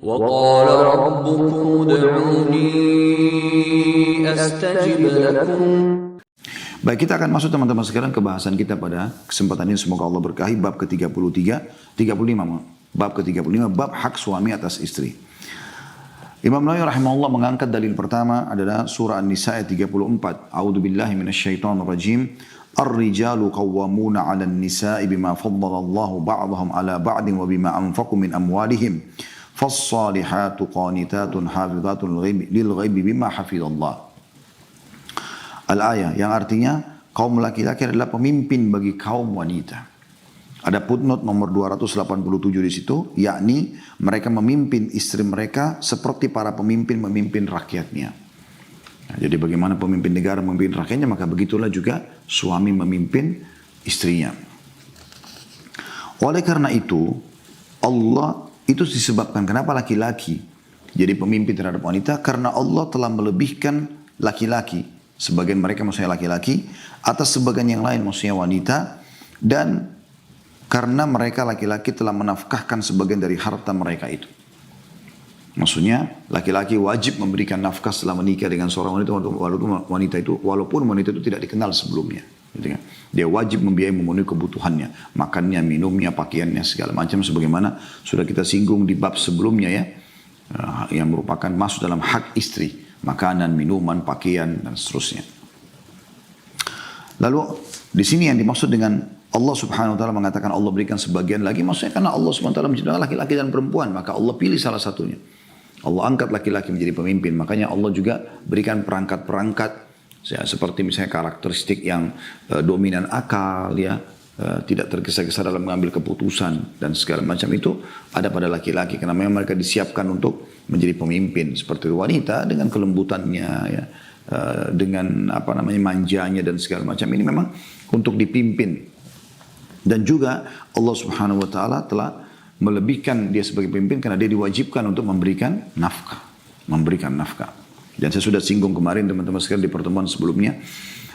وقال ربكم ادعوني أستجب لكم. Baik, kita akan masuk teman-teman sekalian ke bahasan kita pada kesempatan ini. Semoga Allah berkahi bab ke-35, bab ke-35, bab hak suami atas istri. Imam Nawawi rahimahullah mengangkat dalil pertama adalah surah An-Nisa ayat 34. A'udzubillahi minasyaitonir rajim. Ar-rijalu qawwamuna 'alan nisa'i bima faddala Allahu ba'dahum 'ala ba'din wa bima anfaqu min amwalihim. Fas-salihatu qanitatun hafizatun lil ghaibi bima hafizallah. Al-ayah yang artinya kaum laki-laki adalah pemimpin bagi kaum wanita. Ada footnote nomor 287 di situ, yakni mereka memimpin istri mereka seperti para pemimpin memimpin rakyatnya. Nah, jadi bagaimana pemimpin negara memimpin rakyatnya, maka begitulah juga suami memimpin istrinya. Oleh karena itu, Allah itu disebabkan kenapa laki-laki jadi pemimpin terhadap wanita, karena Allah telah melebihkan laki-laki, sebagian mereka maksudnya laki-laki, atas sebagian yang lain maksudnya wanita, dan karena mereka laki-laki telah menafkahkan sebagian dari harta mereka itu. Maksudnya laki-laki wajib memberikan nafkah setelah menikah dengan seorang wanita, walaupun wanita itu tidak dikenal sebelumnya. Gitu kan? Dia wajib membiayai, memenuhi kebutuhannya, makannya, minumnya, pakaiannya, segala macam, sebagaimana sudah kita singgung di bab sebelumnya ya, yang merupakan masuk dalam hak istri. Makanan, minuman, pakaian, dan seterusnya. Lalu di sini yang dimaksud dengan Allah subhanahu wa ta'ala mengatakan Allah berikan sebagian lagi, maksudnya karena Allah subhanahu wa ta'ala menciptakan laki-laki dan perempuan, maka Allah pilih salah satunya. Allah angkat laki-laki menjadi pemimpin, makanya Allah juga berikan perangkat-perangkat, ya, seperti misalnya karakteristik yang dominan akal, ya, tidak tergesa-gesa dalam mengambil keputusan, dan segala macam itu ada pada laki-laki, karena memang mereka disiapkan untuk menjadi pemimpin. Seperti wanita dengan kelembutannya, ya, dengan manjanya dan segala macam, ini memang untuk dipimpin. Dan juga Allah subhanahu wa ta'ala telah melebihkan dia sebagai pemimpin karena dia diwajibkan untuk memberikan nafkah. Dan saya sudah singgung kemarin teman-teman sekalian di pertemuan sebelumnya,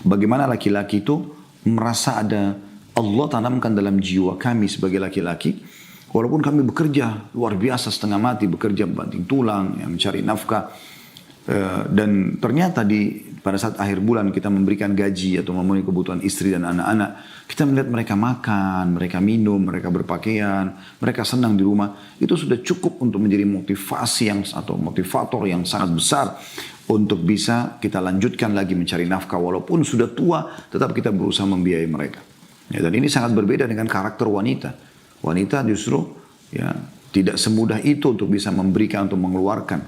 bagaimana laki-laki itu merasa ada Allah tanamkan dalam jiwa kami sebagai laki-laki, walaupun kami bekerja luar biasa setengah mati, bekerja banting tulang, yang mencari nafkah, dan ternyata pada saat akhir bulan kita memberikan gaji atau memenuhi kebutuhan istri dan anak-anak, kita melihat mereka makan, mereka minum, mereka berpakaian, mereka senang di rumah, itu sudah cukup untuk menjadi motivasi atau motivator yang sangat besar untuk bisa kita lanjutkan lagi mencari nafkah, walaupun sudah tua, tetap kita berusaha membiayai mereka. Ya, dan ini sangat berbeda dengan karakter wanita. Wanita justru ya tidak semudah itu untuk bisa memberikan, untuk mengeluarkan.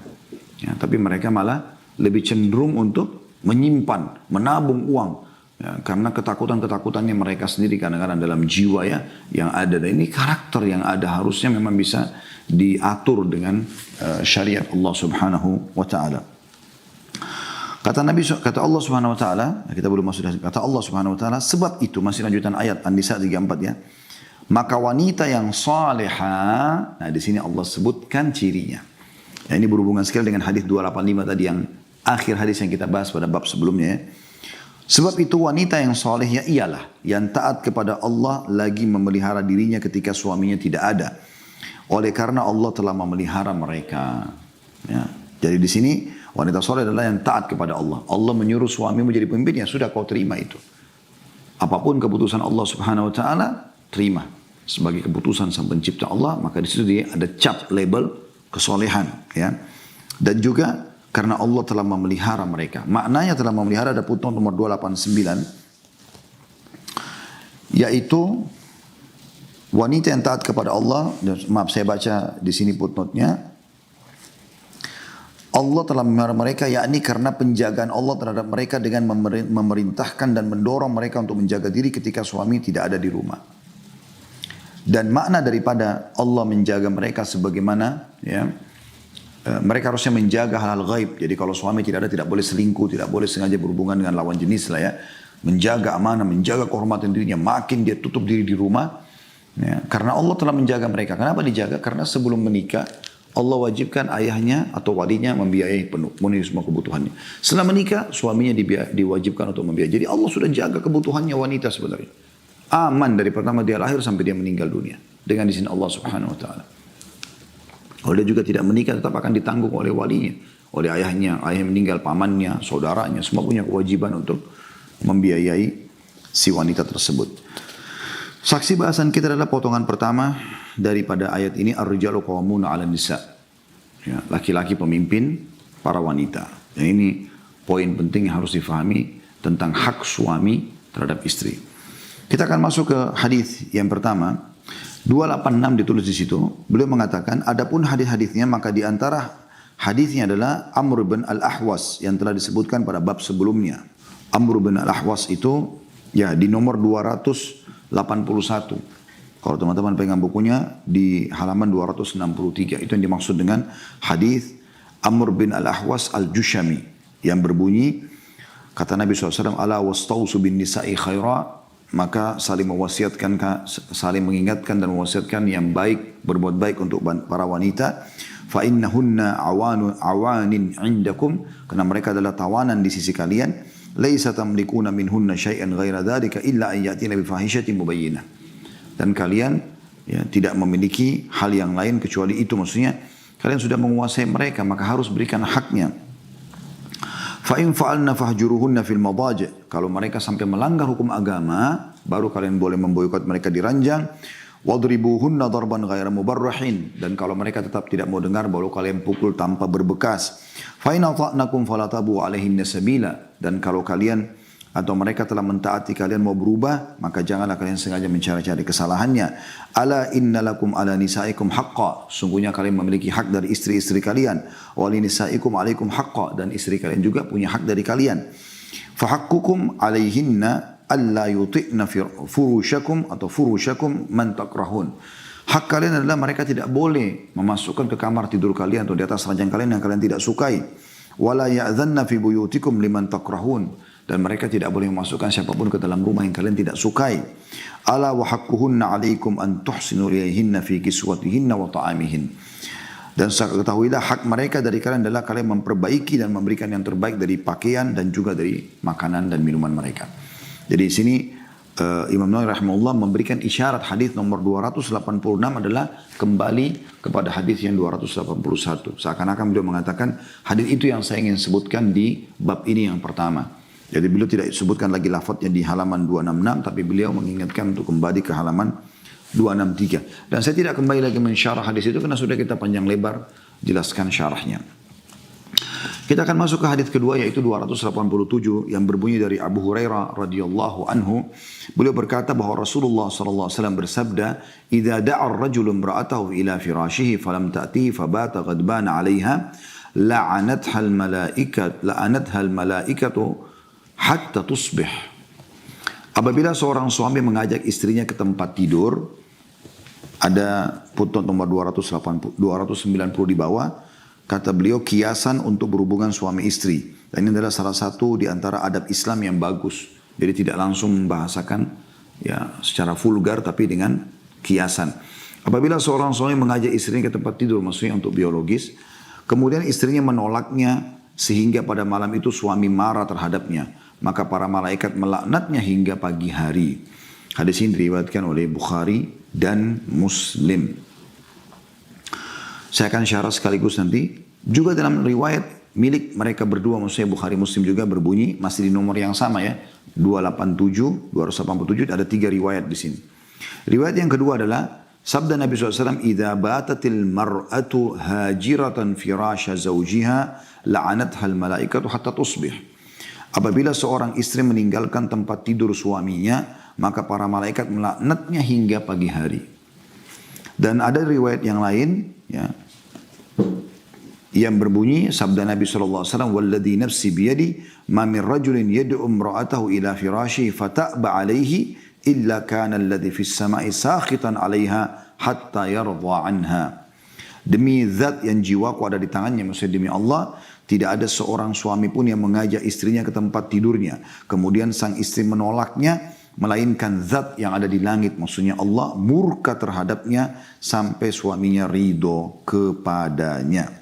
Ya, tapi mereka malah lebih cenderung untuk menyimpan, menabung uang. Ya, karena ketakutan-ketakutannya mereka sendiri kadang-kadang dalam jiwa ya yang ada. Dan ini karakter yang ada, harusnya memang bisa diatur dengan syariat Allah subhanahu wa ta'ala. Kata Allah subhanahu wa ta'ala, kita belum masuk, kata Allah subhanahu wa ta'ala, sebab itu, masih lanjutan ayat An-Nisa 34 ya, maka wanita yang salihah, nah di sini Allah sebutkan cirinya. Ya, ini berhubungan sekali dengan hadis 285 tadi, yang akhir hadis yang kita bahas pada bab sebelumnya ya. Sebab itu wanita yang salihnya ialah yang taat kepada Allah lagi memelihara dirinya ketika suaminya tidak ada. Oleh karena Allah telah memelihara mereka. Ya. Jadi di sini wanita saleh adalah yang taat kepada Allah. Allah menyuruh suami menjadi pemimpin, ya sudah kau terima itu. Apapun keputusan Allah subhanahu wa ta'ala, terima. Sebagai keputusan sang pencipta Allah, maka di situ dia ada cap label kesolehan. Ya. Dan juga karena Allah telah memelihara mereka. Maknanya telah memelihara ada footnote nomor 289. Yaitu wanita yang taat kepada Allah. Maaf, saya baca di sini footnote-nya. Allah telah memelihara mereka, yakni karena penjagaan Allah terhadap mereka dengan memerintahkan dan mendorong mereka untuk menjaga diri ketika suami tidak ada di rumah. Dan makna daripada Allah menjaga mereka sebagaimana ya, mereka harusnya menjaga hal-hal gaib. Jadi kalau suami tidak ada, tidak boleh selingkuh, tidak boleh sengaja berhubungan dengan lawan jenis lah ya. Menjaga amanah, menjaga kehormatan dirinya, makin dia tutup diri di rumah. Ya, karena Allah telah menjaga mereka. Kenapa dijaga? Karena sebelum menikah Allah wajibkan ayahnya atau walinya membiayai penuh, memenuhi semua kebutuhannya. Setelah menikah, suaminya diwajibkan untuk membiayai. Jadi Allah sudah jaga kebutuhannya wanita sebenarnya. Aman dari pertama dia lahir sampai dia meninggal dunia. Dengan izin Allah subhanahu wa ta'ala. Kalau dia juga tidak menikah tetap akan ditanggung oleh walinya, oleh ayahnya, ayah meninggal, pamannya, saudaranya, semua punya kewajiban untuk membiayai si wanita tersebut. Saksi bahasan kita adalah potongan pertama daripada ayat ini, ar-rijalu qawwamuna 'alan nisa. Ya, laki-laki pemimpin para wanita. Dan ini poin penting yang harus difahami tentang hak suami terhadap istri. Kita akan masuk ke hadis yang pertama. 286 ditulis di situ. Beliau mengatakan, adapun hadis-hadisnya maka di antara hadisnya adalah Amr bin Al-Ahwas yang telah disebutkan pada bab sebelumnya. Amr bin Al-Ahwas itu ya di nomor 281. Kalau teman-teman pegang bukunya di halaman 263, itu yang dimaksud dengan hadis Amr bin Al-Ahwas Al-Jushami yang berbunyi, kata Nabi SAW, ala wastausu bin nisa'i khaira, maka saling mewasiatkan, saling mengingatkan dan mewasiatkan yang baik, berbuat baik untuk para wanita. Fa innahunna awanin indakum, karena mereka adalah tawanan di sisi kalian. Laisa tamlikuna minhunna syai'an ghaira dzalika illa an yatina bi fahishatin mubayyinah. Dan kalian ya, tidak memiliki hal yang lain kecuali itu, maksudnya kalian sudah menguasai mereka, maka harus berikan haknya. Fa in fa'alna fahjuruhunna fil madaji'. Kalau mereka sampai melanggar hukum agama, baru kalian boleh memboikot mereka di ranjang. Wadribuhunna darban ghaira mubarrahin. Dan kalau mereka tetap tidak mau dengar, baru kalian pukul tanpa berbekas. Fa in ata'nakum fala tabu 'alaihinna sabila. Dan kalau kalian atau mereka telah mentaati kalian mau berubah, maka janganlah kalian sengaja mencari-cari kesalahannya. Ala innalakum ala nisaikum haqqa. Sungguhnya kalian memiliki hak dari istri-istri kalian. Wa li nisaikum alaikum haqqa. Dan istri kalian juga punya hak dari kalian. Fahaqqukum alaihinna alla yuti'na furushakum atau furushakum man takrahun. Hak kalian adalah mereka tidak boleh memasukkan ke kamar tidur kalian atau di atas ranjang kalian yang kalian tidak sukai. Wala ya'dhanna fi buyutikum liman takrahun. Dan mereka tidak boleh memasukkan siapapun ke dalam rumah yang kalian tidak sukai. Ala wa haqquhunna 'alaikum an tuhsinu ilayhinna fi kiswatihinna wa ta'amihin. Dan ketahuilah hak mereka dari kalian adalah kalian memperbaiki dan memberikan yang terbaik dari pakaian dan juga dari makanan dan minuman mereka. Jadi di sini Imam Nawawi rahimahullah memberikan isyarat hadis nomor 286 adalah kembali kepada hadis yang 281. Seakan-akan beliau mengatakan hadis itu yang saya ingin sebutkan di bab ini yang pertama. Jadi beliau tidak sebutkan lagi lafadznya di halaman 266, tapi beliau mengingatkan untuk kembali ke halaman 263. Dan saya tidak kembali lagi mensyarah hadis itu karena sudah kita panjang lebar jelaskan syarahnya. Kita akan masuk ke hadis kedua yaitu 287 yang berbunyi dari Abu Hurairah radhiyallahu anhu. Beliau berkata bahwa Rasulullah sallallahu alaihi wasallam bersabda, "Idza da'a ar-rajulu imra'atahu ila firashihi falam ta'tihi fabata ghadbana 'alayha, la'anatha al-mala'ikatu hatta tusbih." Apabila seorang suami mengajak istrinya ke tempat tidur, ada footnote nomor 290 di bawah, kata beliau kiasan untuk berhubungan suami istri. Dan ini adalah salah satu di antara adab Islam yang bagus. Jadi tidak langsung membahasakan ya secara vulgar tapi dengan kiasan. Apabila seorang suami mengajak istrinya ke tempat tidur, maksudnya untuk biologis, kemudian istrinya menolaknya sehingga pada malam itu suami marah terhadapnya, maka para malaikat melaknatnya hingga pagi hari. Hadis ini diriwayatkan oleh Bukhari dan Muslim. Saya akan syarah sekaligus nanti. Juga dalam riwayat milik mereka berdua, maksudnya Bukhari Muslim juga berbunyi, masih di nomor yang sama ya, 287, ada 3 riwayat di sini. Riwayat yang kedua adalah sabda Nabi SAW, "Idza batatil mar'atu hajiratan firasha zawjiha, la'anatha al-malaikatu hatta tusbih." Apabila seorang istri meninggalkan tempat tidur suaminya, maka para malaikat melaknatnya hingga pagi hari. Dan ada riwayat yang lain ya, yang berbunyi sabda Nabi SAW, "Walladhi nafsi biyadi, ma min rajulin yad'u imra'atahu ila firashi fata'ba alaihi illa kana alladhi fis sama'i sakhitan 'alaiha hatta yarda 'anha." Demi zat yang jiwaku ada di tangannya, maksudnya demi Allah, tidak ada seorang suami pun yang mengajak istrinya ke tempat tidurnya, kemudian sang istri menolaknya, melainkan zat yang ada di langit, maksudnya Allah, murka terhadapnya sampai suaminya ridho kepadanya.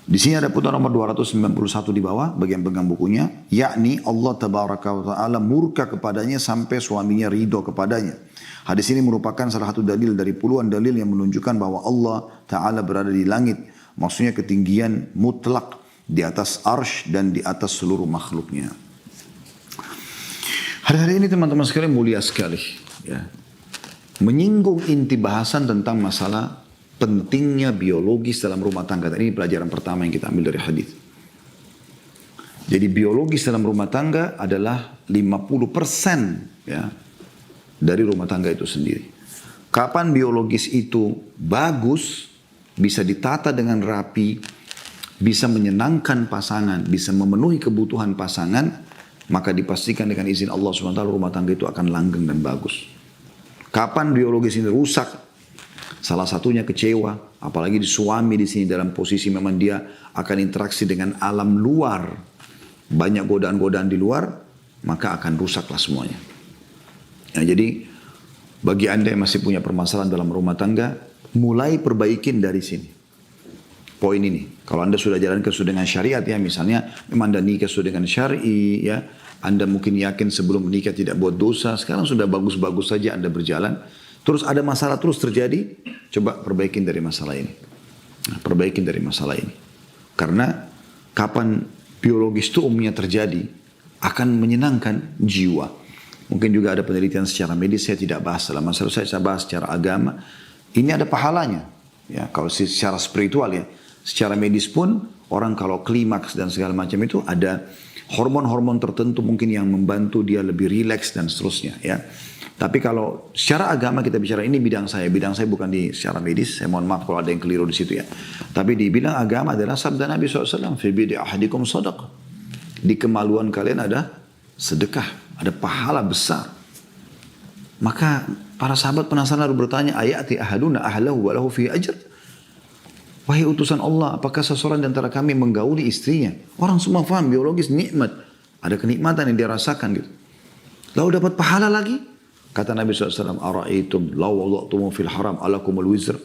Di sini ada putaran nomor 291 di bawah, bagian pegang bukunya, yakni Allah tabaraka wa ta'ala murka kepadanya sampai suaminya ridho kepadanya. Hadis ini merupakan salah satu dalil dari puluhan dalil yang menunjukkan bahwa Allah ta'ala berada di langit. Maksudnya ketinggian mutlak di atas arsh dan di atas seluruh makhluknya. Hari-hari ini teman-teman sekalian mulia sekali. Ya. Menyinggung inti bahasan tentang masalah pentingnya biologis dalam rumah tangga. Ini pelajaran pertama yang kita ambil dari hadis. Jadi biologis dalam rumah tangga adalah 50% ya, dari rumah tangga itu sendiri. Kapan biologis itu bagus, bisa ditata dengan rapi, bisa menyenangkan pasangan, bisa memenuhi kebutuhan pasangan, maka dipastikan dengan izin Allah SWT rumah tangga itu akan langgeng dan bagus. Kapan biologis ini rusak, salah satunya kecewa, apalagi di suami di sini dalam posisi memang dia akan interaksi dengan alam luar, banyak godaan-godaan di luar, maka akan rusaklah semuanya. Ya, jadi bagi anda yang masih punya permasalahan dalam rumah tangga, mulai perbaikin dari sini. Poin ini, kalau anda sudah jalankan sesuai dengan syariat ya, misalnya memang anda nikah sesuai dengan syar'i ya, anda mungkin yakin sebelum menikah tidak buat dosa, sekarang sudah bagus-bagus saja anda berjalan. Terus ada masalah terus terjadi, coba perbaikin dari masalah ini. Perbaikin dari masalah ini. Karena kapan biologis itu umumnya terjadi, akan menyenangkan jiwa. Mungkin juga ada penelitian secara medis, saya tidak bahas dalam masalah, saya bahas secara agama. Ini ada pahalanya. Ya, kalau secara spiritual ya. Secara medis pun, orang kalau klimaks dan segala macam itu ada hormon-hormon tertentu mungkin yang membantu dia lebih rileks dan seterusnya ya. Tapi kalau secara agama kita bicara, ini bidang saya bukan di secara medis, saya mohon maaf kalau ada yang keliru di situ ya. Tapi di bidang agama adalah sabda Nabi SAW, fi bidi ahadikum sadaqah. Di kemaluan kalian ada sedekah, ada pahala besar. Maka para sahabat penasaran lalu bertanya, ayati ahaduna ahlahu walahu fi ajr. Wahai utusan Allah, apakah seseorang di antara kami menggauli istrinya? Orang semua faham biologis nikmat, ada kenikmatan yang dia rasakan gitu. Lalu dapat pahala lagi? Kata Nabi SAW, ara'aitum law wada'tumu fil haram alakumul wizr.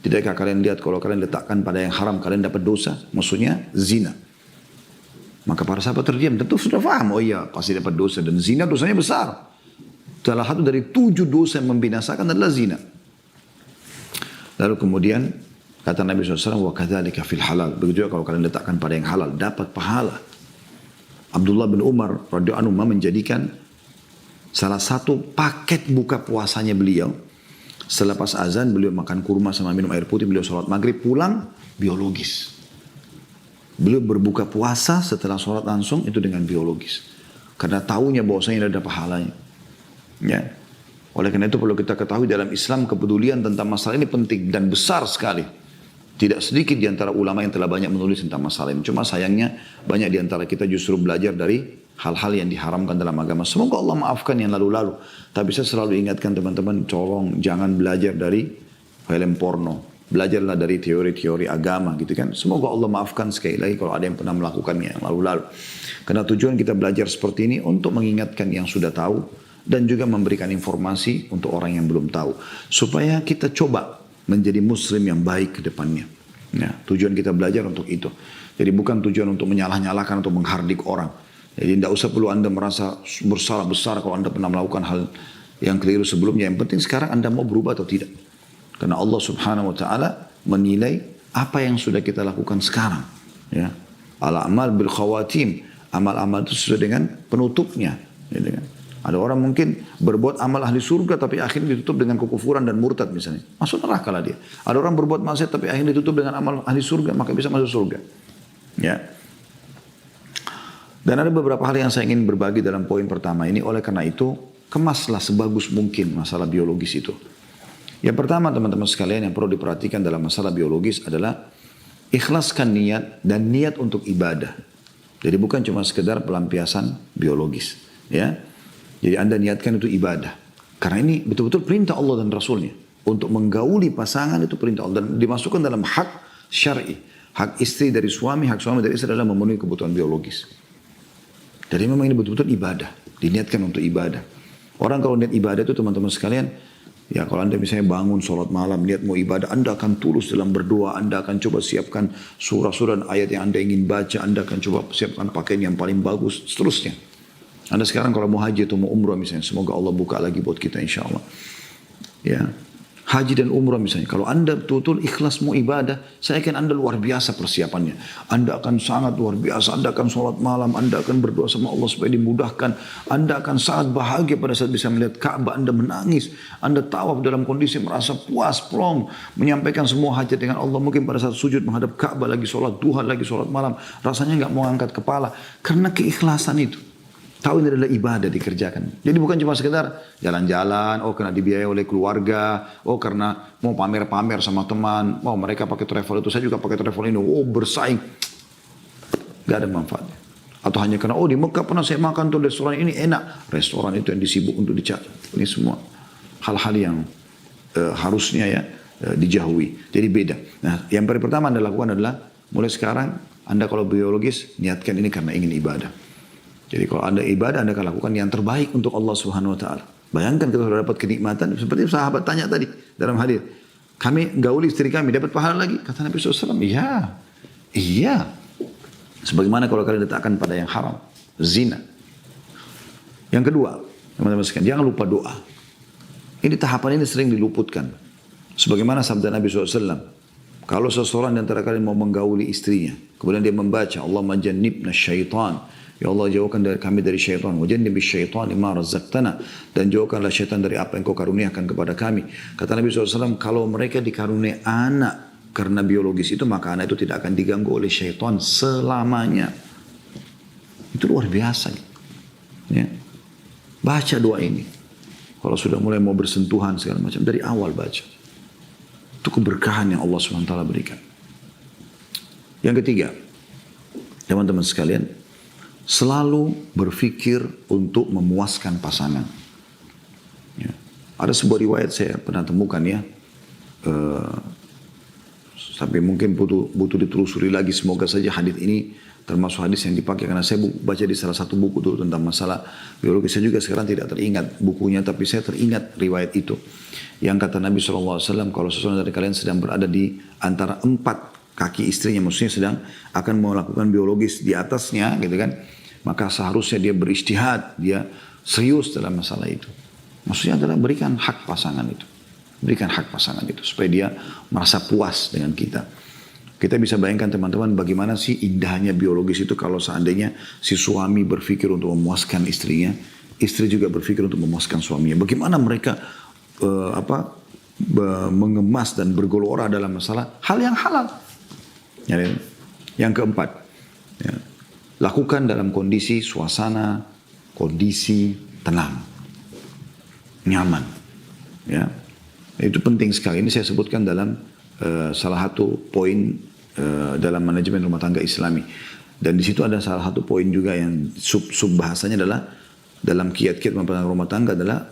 Tidakkah kalian lihat kalau kalian letakkan pada yang haram kalian dapat dosa? Maksudnya zina. Maka para sahabat terdiam, tentu sudah faham, oh iya pasti dapat dosa, dan zina dosanya besar. Salah satu dari 7 dosa yang membinasakan adalah zina. Lalu kemudian kata Nabi SAW, wa kadzalika fil halal. Begitu juga kalau kalian letakkan pada yang halal dapat pahala. Abdullah bin Umar radhiyallahu anhu menjadikan salah satu paket buka puasanya beliau, selepas azan beliau makan kurma sama minum air putih, beliau sholat maghrib, pulang biologis. Beliau berbuka puasa setelah sholat langsung itu dengan biologis. Karena tahunya bahwasanya ada pahalanya. Ya. Oleh karena itu perlu kita ketahui dalam Islam kepedulian tentang masalah ini penting dan besar sekali. Tidak sedikit di antara ulama yang telah banyak menulis tentang masalah ini. Cuma sayangnya banyak di antara kita justru belajar dari hal-hal yang diharamkan dalam agama. Semoga Allah maafkan yang lalu-lalu. Tapi saya selalu ingatkan teman-teman, tolong jangan belajar dari film porno. Belajarlah dari teori-teori agama gitu kan. Semoga Allah maafkan sekali lagi kalau ada yang pernah melakukannya yang lalu-lalu. Karena tujuan kita belajar seperti ini untuk mengingatkan yang sudah tahu dan juga memberikan informasi untuk orang yang belum tahu. Supaya kita coba menjadi muslim yang baik ke depannya. Ya, tujuan kita belajar untuk itu. Jadi bukan tujuan untuk menyalah-nyalahkan atau menghardik orang. Jadi tidak usah perlu anda merasa bersalah besar kalau anda pernah melakukan hal yang keliru sebelumnya. Yang penting sekarang anda mau berubah atau tidak. Karena Allah Subhanahu Wa Taala menilai apa yang sudah kita lakukan sekarang. Ya, al-amal bil khawatim, amal-amal itu sesuai dengan penutupnya. Gitu kan. Ada orang mungkin berbuat amal ahli surga tapi akhirnya ditutup dengan kekufuran dan murtad misalnya. Masuk neraka lah dia. Ada orang berbuat maksiat tapi akhirnya ditutup dengan amal ahli surga maka bisa masuk surga. Ya. Dan ada beberapa hal yang saya ingin berbagi dalam poin pertama ini. Oleh karena itu, kemaslah sebagus mungkin masalah biologis itu. Yang pertama teman-teman sekalian yang perlu diperhatikan dalam masalah biologis adalah ikhlaskan niat dan niat untuk ibadah. Jadi bukan cuma sekedar pelampiasan biologis. Ya. Jadi anda niatkan itu ibadah. Karena ini betul-betul perintah Allah dan Rasulnya. Untuk menggauli pasangan itu perintah Allah. Dan dimasukkan dalam hak syar'i. Hak istri dari suami, hak suami dari istri adalah memenuhi kebutuhan biologis. Jadi memang ini betul-betul ibadah. Diniatkan untuk ibadah. Orang kalau niat ibadah itu teman-teman sekalian, Ya, kalau Anda misalnya bangun sholat malam, niat mau ibadah, Anda akan tulus dalam berdoa, Anda akan coba siapkan surah-surah dan ayat yang Anda ingin baca, Anda akan coba siapkan pakaian yang paling bagus, seterusnya. Anda sekarang kalau mau haji atau mau umrah misalnya, semoga Allah buka lagi buat kita insya Allah. Ya, haji dan umrah misalnya, kalau Anda betul-betul ikhlas mau ibadah, saya yakin Anda luar biasa persiapannya. Anda akan sangat luar biasa, Anda akan sholat malam, Anda akan berdoa sama Allah supaya dimudahkan. Anda akan sangat bahagia pada saat bisa melihat Ka'bah, Anda menangis. Anda tawaf dalam kondisi merasa puas, plong, menyampaikan semua hajat dengan Allah. Mungkin pada saat sujud menghadap Ka'bah, lagi sholat duha, lagi sholat malam, rasanya nggak mau angkat kepala. Karena keikhlasan itu. Tahu ini adalah ibadah dikerjakan. Jadi bukan cuma sekedar jalan-jalan, oh karena dibiayai oleh keluarga, oh karena mau pamer-pamer sama teman, oh mereka pakai travel itu, saya juga pakai travel ini, oh bersaing. Gak ada manfaatnya. Atau hanya karena, oh di Mekah pernah saya makan tuh restoran ini enak. Restoran itu yang disibuk untuk dicari. Ini semua hal-hal yang harusnya ya dijauhi. Jadi beda. Nah yang pertama Anda lakukan adalah, mulai sekarang Anda kalau biologis, niatkan ini karena ingin ibadah. Jadi kalau Anda ibadah, Anda akan lakukan yang terbaik untuk Allah Subhanahu wa taala. Bayangkan kita sudah dapat kenikmatan seperti sahabat tanya tadi dalam hadis. Kami gauli istri kami dapat pahala lagi. Kata Nabi SAW, iya. Iya. Sebagaimana kalau kalian letakkan pada yang haram, zina. Yang kedua, teman-teman sekalian, jangan lupa doa. Ini tahapan ini sering diluputkan. Sebagaimana sabda Nabi SAW, kalau seseorang di antara kalian mau menggauli istrinya, kemudian dia membaca, Allahumma jannibna syaitan, ya Allah jauhkan dari kami dari syaitan, wajannibis syaitan lima razaqtana, dan jauhkanlah syaitan dari apa yang kau karuniakan kepada kami. Kata Nabi SAW, kalau mereka dikaruniai anak karena biologis itu, maka anak itu tidak akan diganggu oleh syaitan selamanya. Itu luar biasa. Ya. Baca doa ini. Kalau sudah mulai mau bersentuhan segala macam, dari awal baca. Itu keberkahan yang Allah SWT berikan. Yang ketiga, teman-teman sekalian, selalu berpikir untuk memuaskan pasangan. Ya. Ada sebuah riwayat saya pernah temukan ya. Tapi mungkin butuh ditelusuri lagi. Semoga saja hadis ini termasuk hadis yang dipakai. Karena saya baca di salah satu buku dulu tentang masalah biologi. Saya juga sekarang tidak teringat bukunya. Tapi saya teringat riwayat itu. Yang kata Nabi SAW, kalau seseorang dari kalian sedang berada di antara 4 kaki istrinya, maksudnya sedang akan melakukan biologis di atasnya gitu kan, maka seharusnya dia berijtihad, dia serius dalam masalah itu. Maksudnya adalah berikan hak pasangan itu. Berikan hak pasangan itu supaya dia merasa puas dengan kita. Kita bisa bayangkan teman-teman bagaimana sih indahnya biologis itu kalau seandainya si suami berpikir untuk memuaskan istrinya, istri juga berpikir untuk memuaskan suaminya. Bagaimana mereka mengemas dan bergelora dalam masalah hal yang halal. Yang keempat, ya, lakukan dalam kondisi suasana, kondisi tenang, nyaman. Ya, itu penting sekali. Ini saya sebutkan dalam salah satu poin dalam manajemen rumah tangga Islami. Dan di situ ada salah satu poin juga yang sub bahasanya adalah dalam kiat-kiat rumah tangga adalah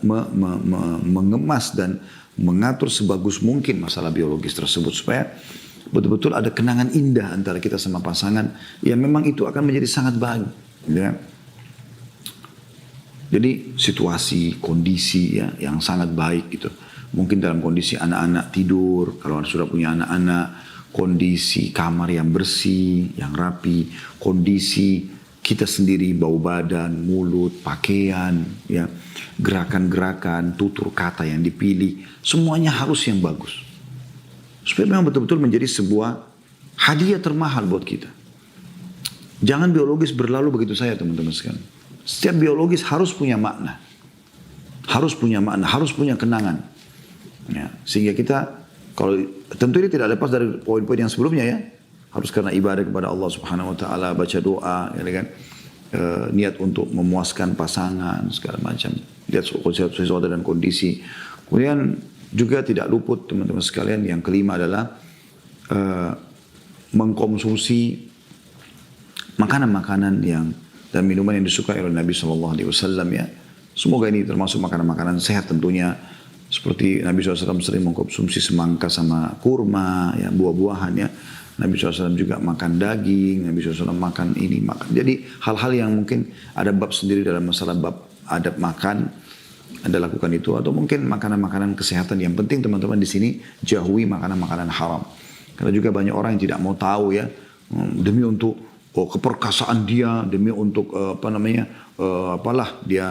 mengemas dan mengatur sebagus mungkin masalah biologis tersebut supaya betul-betul ada kenangan indah antara kita sama pasangan yang memang itu akan menjadi sangat bahagia. Ya. Jadi situasi, kondisi ya yang sangat baik gitu. Mungkin dalam kondisi anak-anak tidur, kalau sudah punya anak-anak, kondisi kamar yang bersih, yang rapi, kondisi kita sendiri bau badan, mulut, pakaian, ya, gerakan-gerakan, tutur kata yang dipilih, semuanya harus yang bagus. Supaya memang betul-betul menjadi sebuah hadiah termahal buat kita. Jangan biologis berlalu begitu saja teman-teman sekalian. Setiap biologis harus punya makna. Harus punya makna, harus punya kenangan. Ya, sehingga kita, kalau tentu ini tidak lepas dari poin-poin yang sebelumnya ya. Harus karena ibadah kepada Allah Subhanahu Wa Taala, baca doa, ya kan? Niat untuk memuaskan pasangan, segala macam. Lihat sesuatu dan kondisi. Kemudian juga tidak luput teman-teman sekalian, yang kelima adalah mengkonsumsi makanan-makanan yang dan minuman yang disukai oleh Nabi SAW ya. Semoga ini termasuk makanan-makanan sehat tentunya. Seperti Nabi SAW sering mengkonsumsi semangka sama kurma, ya, buah-buahan ya. Nabi SAW juga makan daging, Nabi SAW makan ini, makan. Jadi hal-hal yang mungkin ada bab sendiri dalam masalah bab adab makan. Anda lakukan itu, atau mungkin makanan-makanan kesehatan. Yang penting teman-teman di sini jauhi makanan-makanan haram. Karena juga banyak orang yang tidak mau tahu ya, demi untuk keperkasaan dia, demi untuk dia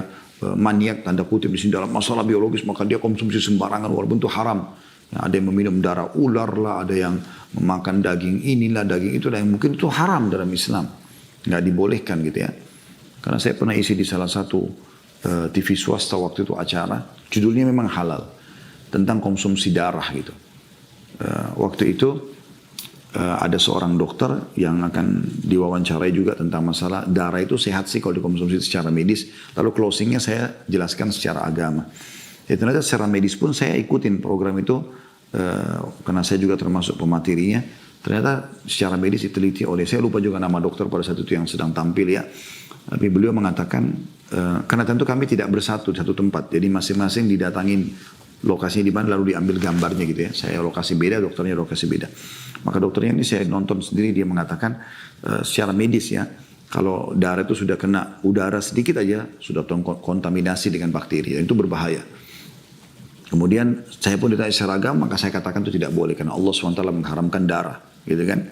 maniak tanda kutip di sini dalam masalah biologis, maka dia konsumsi sembarangan walaupun itu haram. Ya, ada yang meminum darah ular lah, ada yang memakan daging inilah, daging itu, yang mungkin itu haram dalam Islam, nggak dibolehkan gitu ya. Karena saya pernah isi di salah satu TV swasta waktu itu acara, judulnya memang halal, tentang konsumsi darah gitu. Waktu itu ada seorang dokter yang akan diwawancarai juga tentang masalah darah itu sehat sih kalau dikonsumsi secara medis. Lalu closingnya saya jelaskan secara agama. Ya, ternyata secara medis pun saya ikutin program itu karena saya juga termasuk pematerinya. Ternyata secara medis diteliti oleh, saya lupa juga nama dokter pada saat itu yang sedang tampil ya. Tapi beliau mengatakan, karena tentu kami tidak bersatu di satu tempat. Jadi masing-masing didatangin lokasinya di mana lalu diambil gambarnya gitu ya. Saya lokasi beda, dokternya lokasi beda. Maka dokternya ini saya nonton sendiri, dia mengatakan secara medis ya, kalau darah itu sudah kena udara sedikit aja sudah kontaminasi dengan bakteri, dan itu berbahaya. Kemudian saya pun ditanya secara agama, maka saya katakan itu tidak boleh karena Allah SWT mengharamkan darah, gitu kan.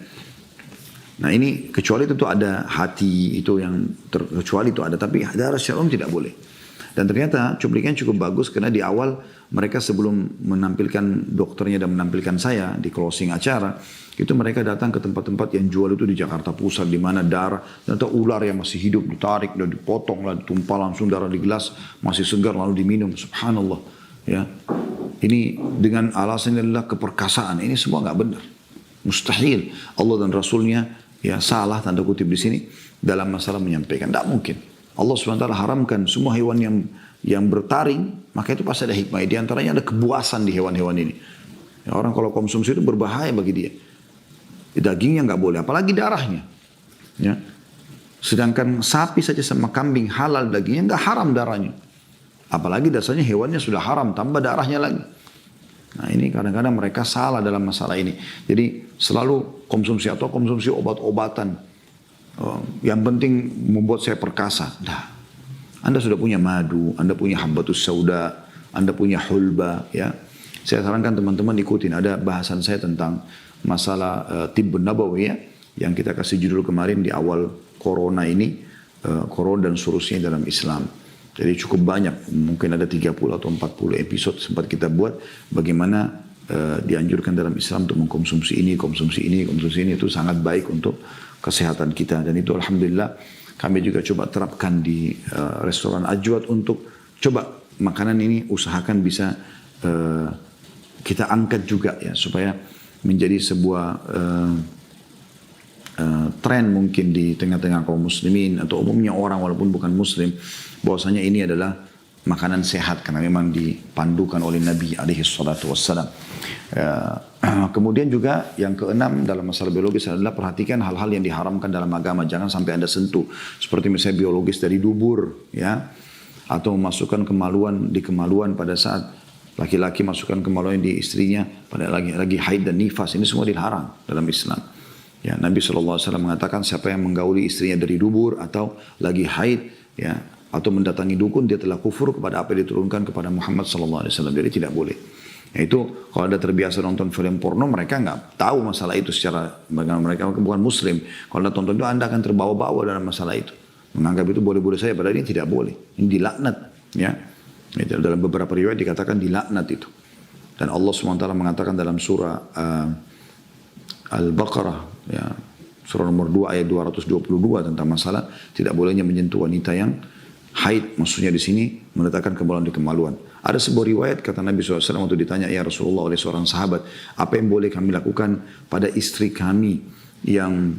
Nah ini kecuali tentu ada hati itu yang kecuali itu ada, tapi darah secara umum tidak boleh. Dan ternyata cuplikannya cukup bagus karena di awal mereka sebelum menampilkan dokternya dan menampilkan saya di closing acara, itu mereka datang ke tempat-tempat yang jual itu di Jakarta Pusat, di mana darah, ternyata ular yang masih hidup ditarik dan dipotong lah, ditumpah langsung darah di gelas, masih segar lalu diminum. Subhanallah. Ya, ini dengan alasan adalah keperkasaan. Ini semua nggak benar, mustahil. Allah dan Rasulnya ya salah tanda kutip di sini dalam masalah menyampaikan. Tidak mungkin. Allah SWT haramkan semua hewan yang bertaring, maka itu pasti ada hikmah. Di antaranya ada kebuasan di hewan-hewan ini. Ya, orang kalau konsumsi itu berbahaya bagi dia. Dagingnya nggak boleh, apalagi darahnya. Ya. Sedangkan sapi saja sama kambing halal dagingnya, nggak haram darahnya. Apalagi dasarnya hewannya sudah haram, tambah darahnya lagi. Nah ini kadang-kadang mereka salah dalam masalah ini. Jadi selalu konsumsi atau konsumsi obat-obatan. Yang penting membuat saya perkasa. Nah, Anda sudah punya madu, Anda punya habbatus sauda, Anda punya hulba. Ya. Saya sarankan teman-teman ikutin. Ada bahasan saya tentang masalah tibbun nabawi ya, yang kita kasih judul kemarin di awal corona ini, corona dan solusinya dalam Islam. Jadi cukup banyak, mungkin ada 30 atau 40 episode sempat kita buat bagaimana dianjurkan dalam Islam untuk mengkonsumsi ini, konsumsi ini, konsumsi ini, itu sangat baik untuk kesehatan kita. Dan itu alhamdulillah kami juga coba terapkan di restoran Ajwad untuk coba makanan ini usahakan bisa kita angkat juga ya, supaya menjadi sebuah tren mungkin di tengah-tengah kaum muslimin atau umumnya orang walaupun bukan muslim, bahwasanya ini adalah makanan sehat karena memang dipandukan oleh Nabi alaihi salatu wassalam. Kemudian juga yang keenam dalam masalah biologis adalah perhatikan hal-hal yang diharamkan dalam agama, jangan sampai Anda sentuh, seperti misalnya biologis dari dubur ya, atau memasukkan kemaluan di kemaluan pada saat laki-laki masukkan kemaluan di istrinya pada lagi haid dan nifas, ini semua dilarang dalam Islam. Ya, Nabi SAW mengatakan siapa yang menggauli istrinya dari dubur atau lagi haid ya, atau mendatangi dukun, dia telah kufur kepada apa yang diturunkan kepada Muhammad SAW. Jadi tidak boleh. Ya, itu kalau ada terbiasa nonton film porno, mereka nggak tahu masalah itu secara, mereka bukan muslim. Kalau Anda tonton itu, Anda akan terbawa-bawa dalam masalah itu. Menganggap itu boleh-boleh saja, padahal ini tidak boleh. Ini dilaknat. Ya. Dalam beberapa riwayat dikatakan dilaknat itu. Dan Allah SWT mengatakan dalam surah Al-Baqarah, ya, surah nomor 2 ayat 222 tentang masalah tidak bolehnya menyentuh wanita yang haid, maksudnya di sini meletakkan kemaluan di kemaluan. Ada sebuah riwayat kata Nabi SAW waktu ditanya ya Rasulullah oleh seorang sahabat, apa yang boleh kami lakukan pada istri kami yang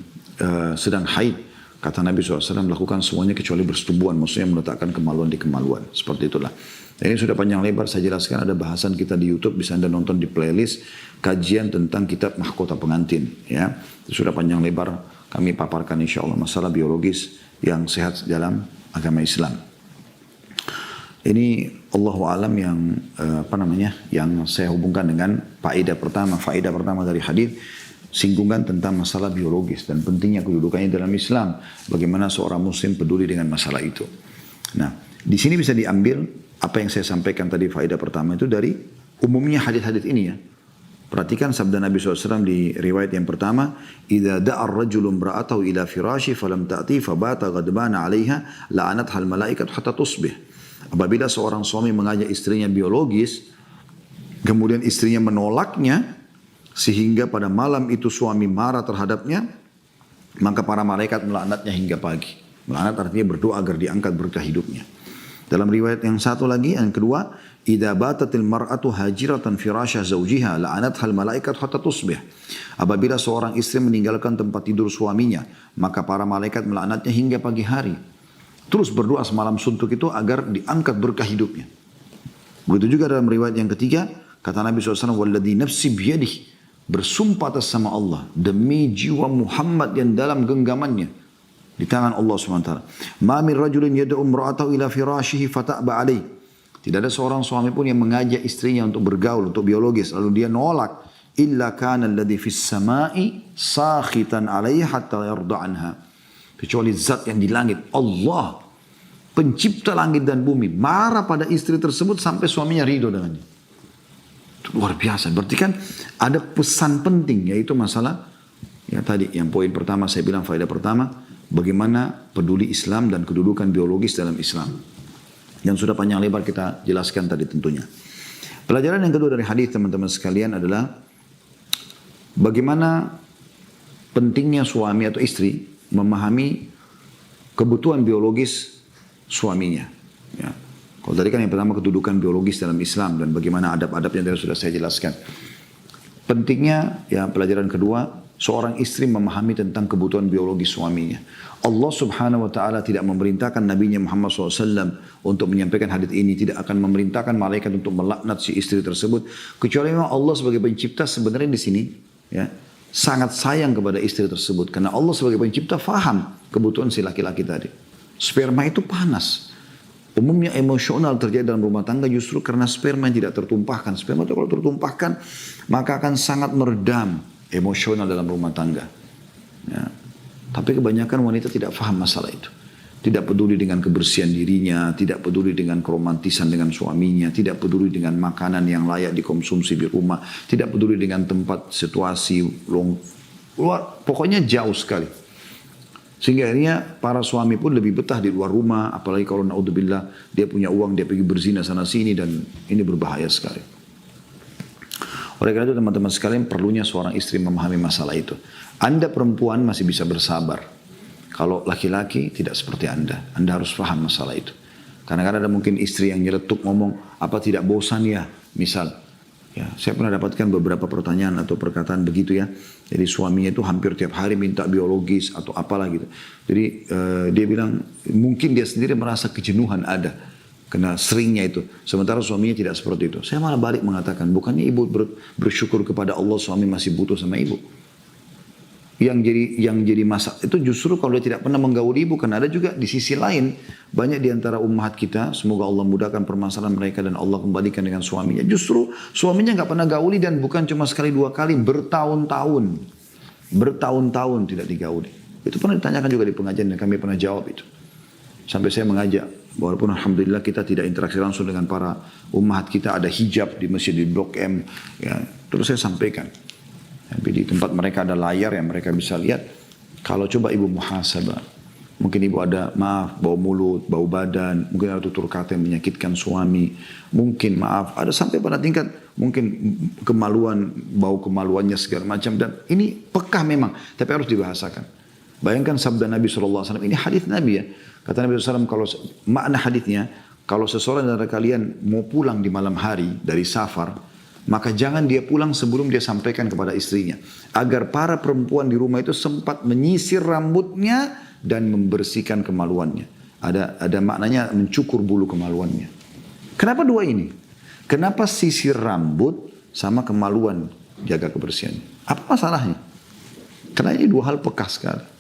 sedang haid? Kata Nabi SAW, lakukan semuanya kecuali bersetubuhan, maksudnya meletakkan kemaluan di kemaluan. Seperti itulah. Dan ini sudah panjang lebar saya jelaskan, ada bahasan kita di YouTube, bisa Anda nonton di playlist kajian tentang kitab mahkota pengantin. Ya, itu sudah panjang lebar kami paparkan insya Allah masalah biologis yang sehat dalam agama Islam. Ini Allahu alam yang yang saya hubungkan dengan faedah pertama dari hadis, singgungan tentang masalah biologis dan pentingnya kedudukannya dalam Islam. Bagaimana seorang muslim peduli dengan masalah itu. Nah, Di sini bisa diambil apa yang saya sampaikan tadi faedah pertama itu dari umumnya hadis-hadis ini ya. Perhatikan sabda Nabi SAW di riwayat yang pertama, "Idza da'a ar-rajulu imra'atahu ila firashi falam ta'ti fabata ghadbana 'alaiha la'anatha al-malaikatu hatta tusbih." Apabila seorang suami mengajak istrinya biologis, kemudian istrinya menolaknya, sehingga pada malam itu suami marah terhadapnya, maka para malaikat melaknatnya hingga pagi. Melaknat artinya berdoa agar diangkat berkah hidupnya. Dalam riwayat yang satu lagi, yang kedua, "Idza batatil mar'atu hajiratan firasha zawjiha la'anathal malaikat hatta tusbih." Apabila seorang istri meninggalkan tempat tidur suaminya, maka para malaikat melaknatnya hingga pagi hari. Terus berdoa semalam suntuk itu agar diangkat berkah hidupnya. Begitu juga dalam riwayat yang ketiga, kata Nabi SAW, "Walladhi nafsi biyadih." Bersumpah atas sama Allah, demi jiwa Muhammad yang dalam genggamannya. Di tangan Allah SWT. "Ma min rajulin yad'u imra'atahu ila firashihi fata'ba alaih." Tidak ada seorang suami pun yang mengajak istrinya untuk bergaul, untuk biologis, lalu dia nolak. "Illa kana alladhi fis sama'i sakhitan alaiha hatta yarda anha." Kecuali zat yang di langit, Allah, pencipta langit dan bumi, marah pada istri tersebut sampai suaminya ridho dengannya. Itu luar biasa. Berarti kan ada pesan penting, yaitu masalah, ya tadi yang poin pertama saya bilang faedah pertama, bagaimana peduli Islam dan kedudukan biologis dalam Islam. Yang sudah panjang lebar kita jelaskan tadi tentunya. Pelajaran yang kedua dari hadis teman-teman sekalian adalah bagaimana pentingnya suami atau istri memahami kebutuhan biologis suaminya. Ya. Kalau tadi kan yang pertama kedudukan biologis dalam Islam dan bagaimana adab-adabnya tadi sudah saya jelaskan. Pentingnya ya pelajaran kedua, seorang istri memahami tentang kebutuhan biologis suaminya. Allah Subhanahu wa taala tidak memerintahkan Nabi Muhammad SAW untuk menyampaikan hadis ini, tidak akan memerintahkan malaikat untuk melaknat si istri tersebut, kecuali memang Allah sebagai pencipta sebenarnya di sini ya sangat sayang kepada istri tersebut, karena Allah sebagai pencipta faham kebutuhan si laki-laki tadi. Sperma itu panas. Umumnya emosional terjadi dalam rumah tangga justru karena sperma yang tidak tertumpahkan. Sperma itu kalau tertumpahkan maka akan sangat meredam emosional dalam rumah tangga. Ya. Tapi kebanyakan wanita tidak faham masalah itu. Tidak peduli dengan kebersihan dirinya, tidak peduli dengan keromantisan dengan suaminya, tidak peduli dengan makanan yang layak dikonsumsi di rumah, tidak peduli dengan tempat situasi, pokoknya jauh sekali. Sehingga akhirnya para suami pun lebih betah di luar rumah, apalagi kalau naudzubillah dia punya uang, dia pergi berzina sana sini, dan ini berbahaya sekali. Oleh karena itu teman-teman sekalian, perlunya seorang istri memahami masalah itu. Anda perempuan masih bisa bersabar. Kalau laki-laki tidak seperti Anda harus paham masalah itu. Kadang-kadang ada mungkin istri yang nyeletuk ngomong, apa tidak bosan ya, misal. Ya, saya pernah dapatkan beberapa pertanyaan atau perkataan begitu ya. Jadi suaminya itu hampir tiap hari minta biologis atau apalah gitu. Jadi dia bilang mungkin dia sendiri merasa kejenuhan ada. Karena seringnya itu. Sementara suaminya tidak seperti itu. Saya malah balik mengatakan, bukannya ibu bersyukur kepada Allah suami masih butuh sama ibu. Yang jadi masalah itu justru kalau dia tidak pernah menggauli ibu, karena ada juga di sisi lain banyak di antara ummahat kita, semoga Allah mudahkan permasalahan mereka dan Allah kembalikan dengan suaminya. Justru suaminya nggak pernah gauli, dan bukan cuma sekali dua kali, bertahun-tahun tidak digauli. Itu pernah ditanyakan juga di pengajian dan kami pernah jawab itu. Sampai saya mengajak, walaupun alhamdulillah kita tidak interaksi langsung dengan para ummahat kita, ada hijab di masjid di Blok M, ya, terus saya sampaikan. Tapi di tempat mereka ada layar yang mereka bisa lihat. Kalau coba ibu muhasabah, mungkin ibu ada maaf, bau mulut, bau badan, mungkin ada tutur kata yang menyakitkan suami, mungkin maaf, ada sampai pada tingkat mungkin kemaluan, bau kemaluannya segala macam, dan ini pekah memang, tapi harus dibahasakan. Bayangkan sabda Nabi SAW, ini hadis Nabi ya, kata Nabi SAW, kalau makna hadisnya, kalau seseorang dari kalian mau pulang di malam hari dari safar, maka jangan dia pulang sebelum dia sampaikan kepada istrinya. Agar para perempuan di rumah itu sempat menyisir rambutnya dan membersihkan kemaluannya. Ada maknanya mencukur bulu kemaluannya. Kenapa dua ini? Kenapa sisir rambut sama kemaluan jaga kebersihannya? Apa masalahnya? Karena ini dua hal peka sekali.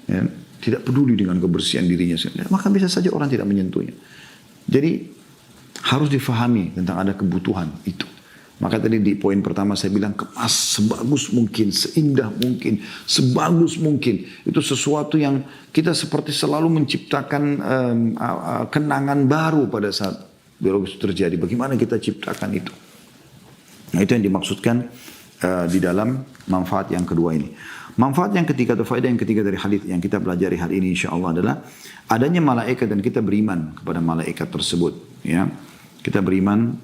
Ya, tidak peduli dengan kebersihan dirinya sendiri. Maka bisa saja orang tidak menyentuhnya. Jadi harus difahami tentang ada kebutuhan itu. Maka tadi di poin pertama saya bilang kemas sebagus mungkin, seindah mungkin, sebagus mungkin. Itu sesuatu yang kita seperti selalu menciptakan kenangan baru pada saat biologis itu terjadi. Bagaimana kita ciptakan itu? Nah itu yang dimaksudkan di dalam manfaat yang kedua ini. Manfaat yang ketiga atau faedah yang ketiga dari hadis yang kita pelajari hari ini insya Allah adalah adanya malaikat dan kita beriman kepada malaikat tersebut. Ya, kita beriman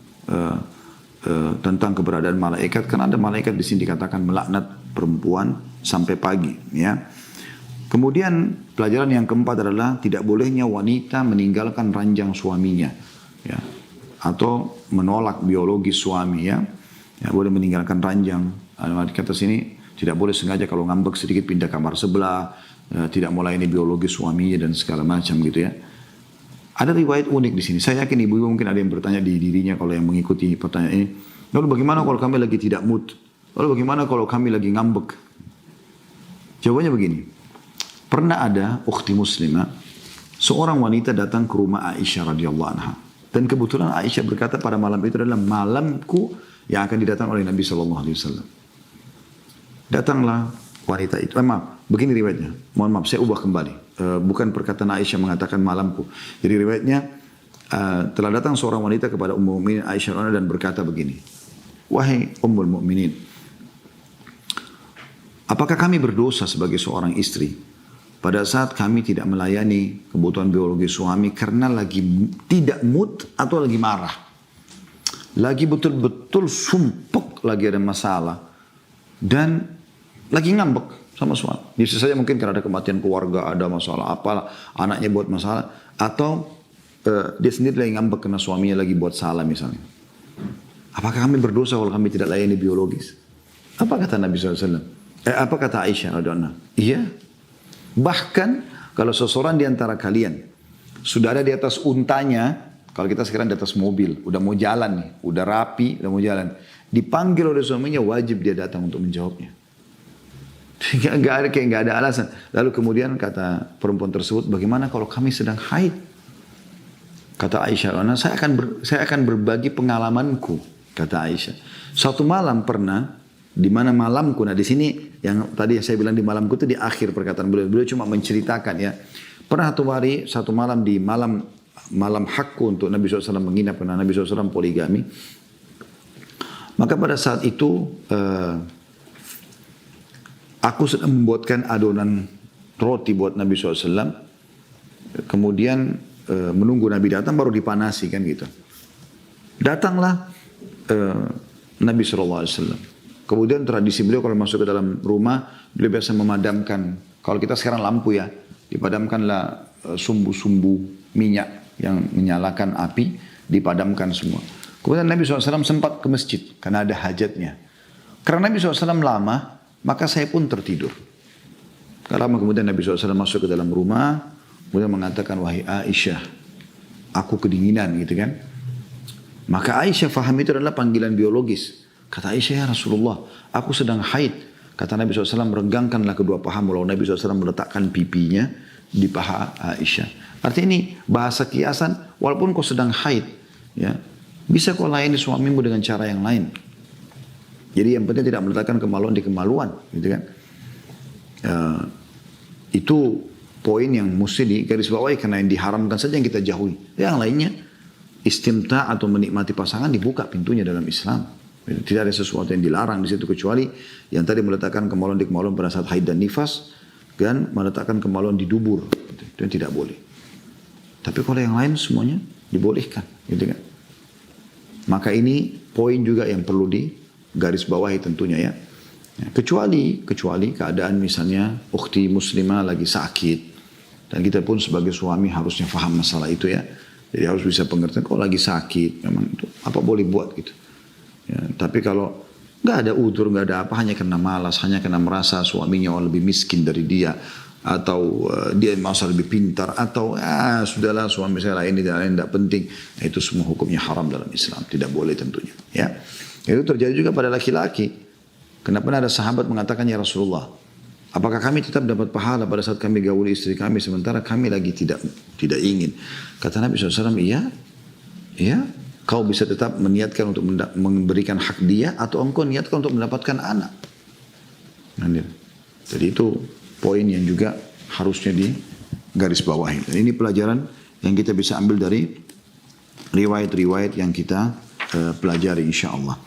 tentang keberadaan malaikat karena ada malaikat di sini dikatakan melaknat perempuan sampai pagi. Ya. Kemudian pelajaran yang keempat adalah tidak bolehnya wanita meninggalkan ranjang suaminya, ya, atau menolak biologi suami. Ya, ya boleh meninggalkan ranjang. Kata sini tidak boleh sengaja kalau ngambek sedikit pindah kamar sebelah, tidak mulai ini biologi suaminya dan segala macam gitu ya. Ada riwayat unik di sini. Saya yakin ibu-ibu mungkin ada yang bertanya di dirinya kalau yang mengikuti pertanyaan ini. Lalu bagaimana kalau kami lagi tidak mood? Lalu bagaimana kalau kami lagi ngambek? Jawabannya begini. Pernah ada ukhti muslimah, seorang wanita datang ke rumah Aisyah radhiyallahu anha. Dan kebetulan Aisyah berkata pada malam itu adalah malamku yang akan didatang oleh Nabi SAW. Datanglah wanita itu. Maaf, begini riwayatnya. Mohon maaf, saya ubah kembali. Bukan perkataan Aisyah mengatakan malamku. Jadi riwayatnya telah datang seorang wanita kepada Ummul Mukminin Aisyah dan berkata begini. Wahai Ummul Mukminin, apakah kami berdosa sebagai seorang istri pada saat kami tidak melayani kebutuhan biologi suami karena lagi tidak mood atau lagi marah? Lagi betul-betul sumpek, lagi ada masalah. Dan lagi ngambek sama suami. Bisa saja mungkin karena ada kematian keluarga, ada masalah apa, anaknya buat masalah, atau dia sendiri lagi ngambek karena suaminya lagi buat salah misalnya. Apakah kami berdosa kalau kami tidak layani biologis? Apa kata Nabi SAW? Apa kata Aisyah radhiyallahu anha? Iya. Bahkan kalau seseorang di antara kalian sudah ada di atas untanya, kalau kita sekarang di atas mobil, udah mau jalan nih, udah rapi, udah mau jalan, dipanggil oleh suaminya, wajib dia datang untuk menjawabnya. Gak ada alasan. Lalu kemudian kata perempuan tersebut, bagaimana kalau kami sedang haid? Kata Aisyah, saya akan berbagi pengalamanku. Kata Aisyah, satu malam pernah, di mana malamku, nah di sini yang tadi saya bilang di malamku itu di akhir perkataan beliau. Beliau cuma menceritakan ya. Pernah satu malam di malam hakku untuk Nabi SAW menginap karena Nabi SAW poligami. Maka pada saat itu aku sedang membuatkan adonan roti buat Nabi SAW. Kemudian menunggu Nabi datang baru dipanasi kan gitu. Datanglah Nabi SAW. Kemudian tradisi beliau kalau masuk ke dalam rumah, beliau biasa memadamkan. Kalau kita sekarang lampu ya, dipadamkanlah sumbu-sumbu minyak yang menyalakan api, dipadamkan semua. Kemudian Nabi SAW sempat ke masjid karena ada hajatnya. Karena Nabi SAW lama, maka saya pun tertidur. Lama kemudian Nabi SAW masuk ke dalam rumah, kemudian mengatakan, wahai Aisyah, aku kedinginan gitu kan. Maka Aisyah faham itu adalah panggilan biologis. Kata Aisyah, ya Rasulullah, aku sedang haid. Kata Nabi SAW, regangkanlah kedua pahamu. Lalu Nabi SAW meletakkan pipinya di paha Aisyah. Artinya ini bahasa kiasan, walaupun kau sedang haid, ya, bisa kau layani suamimu dengan cara yang lain. Jadi yang penting tidak meletakkan kemaluan di kemaluan, gitu kan. Itu poin yang mesti digarisbawahi karena yang diharamkan saja yang kita jauhi. Yang lainnya, istimta atau menikmati pasangan dibuka pintunya dalam Islam. Tidak ada sesuatu yang dilarang di situ kecuali yang tadi meletakkan kemaluan di kemaluan pada saat haid dan nifas dan meletakkan kemaluan di dubur. Itu yang tidak boleh. Tapi kalau yang lain semuanya dibolehkan, gitu kan. Maka ini poin juga yang perlu digarisbawahi tentunya ya. Kecuali keadaan misalnya ukhti muslimah lagi sakit dan kita pun sebagai suami harusnya paham masalah itu ya. Jadi harus bisa pengertian kalau lagi sakit memang itu apa boleh buat gitu. Ya, tapi kalau nggak ada udzur, nggak ada apa, hanya karena malas, hanya karena merasa suaminya lebih miskin dari dia, atau dia merasa lebih pintar, atau sudahlah suami saya lain tidak penting, nah, itu semua hukumnya haram dalam Islam, tidak boleh tentunya. Ya, itu terjadi juga pada laki-laki. Kenapa ada sahabat mengatakan, ya Rasulullah, apakah kami tetap dapat pahala pada saat kami gauli istri kami sementara kami lagi tidak ingin? Kata Nabi SAW, iya. kau bisa tetap meniatkan untuk memberikan hak dia atau engkau niatkan untuk mendapatkan anak. Jadi itu poin yang juga harusnya di garis bawahi. Dan ini pelajaran yang kita bisa ambil dari riwayat-riwayat yang kita pelajari insya Allah.